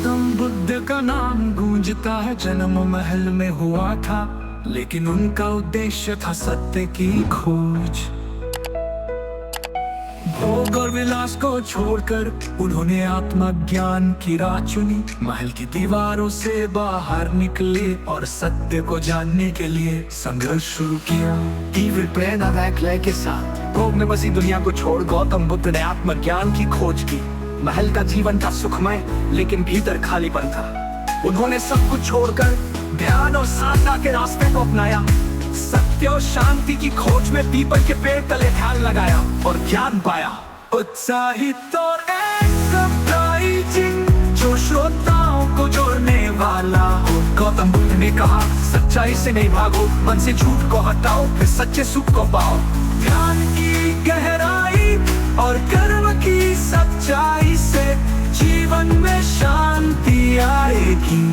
गौतम बुद्ध का नाम गूंजता है, जन्म महल में हुआ था, लेकिन उनका उद्देश्य था सत्य की खोज। भोग और विलास को छोड़कर उन्होंने आत्मज्ञान की राह चुनी। महल की दीवारों से बाहर निकले और सत्य को जानने के लिए संघर्ष शुरू किया। तीव्र प्रेरणादायक लय के साथ भोग में बसी दुनिया को छोड़ गौतम बुद्ध ने आत्मज्ञान की खोज की। महल का जीवन था सुखमय, लेकिन भीतर खालीपन था। उन्होंने सब कुछ छोड़कर ध्यान और साधना के रास्ते को अपनाया। सत्य और शांति की खोज में पीपल के पेड़ तले ध्यान लगाया और ज्ञान पाया। उत्साहित और एंटरप्राइजिंग, जो श्रोताओं को जोड़ने वाला हो। गौतम बुद्ध ने कहा, सच्चाई से नहीं भागो, मन से झूठ को हटाओ, फिर सच्चे सुख को पाओ। ध्यान की गहराई और कर्म की सच्चाई से जीवन में शांति आएगी।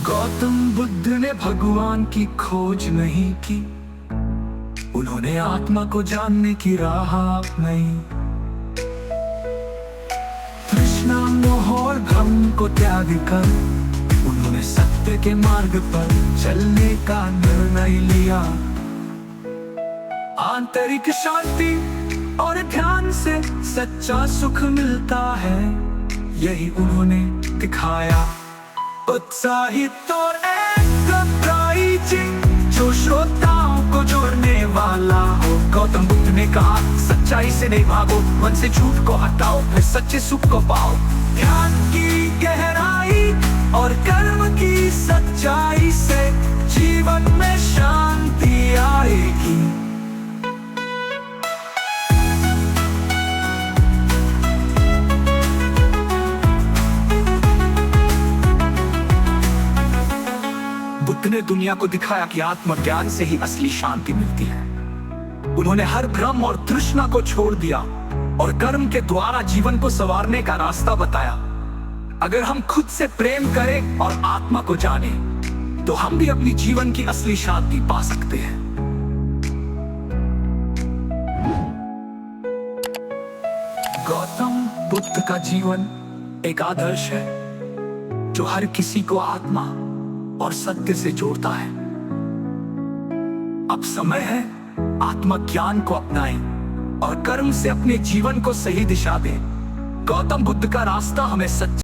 गौतम बुद्ध ने भगवान की खोज नहीं की, उन्होंने आत्मा को जानने की राह अपनाई। तृष्णा, मोह और भ्रम को त्याग कर उन्होंने सत्य के मार्ग पर चलने का निर्णय लिया। आंतरिक शांति और ध्यान से सच्चा सुख मिलता है, यही उन्होंने दिखाया। उत्साहित और एंटरप्राइजिंग, जो श्रोताओं को जोड़ने वाला हो। गौतम बुद्ध ने कहा, सच्चाई से नहीं भागो, मन से झूठ को हटाओ, फिर सच्चे सुख को पाओ। ध्यान की गहराई और कर्म की सच्चाई से जीवन में शांति आएगी। बुद्ध ने दुनिया को दिखाया कि आत्मज्ञान से ही असली शांति मिलती है। उन्होंने हर भ्रम और तृष्णा को छोड़ दिया और कर्म के द्वारा जीवन को संवारने का रास्ता बताया। अगर हम खुद से प्रेम करें और आत्मा को जानें, तो हम भी अपनी जीवन की असली शांति पा सकते हैं। गौतम बुद्ध का जीवन एक आदर्श है, जो हर किसी को आत्मा और सत्य से जोड़ता है। अब समय है आत्मज्ञान को अपनाएं और कर्म से अपने जीवन को सही दिशा दें। गौतम बुद्ध का रास्ता हमें सच्चे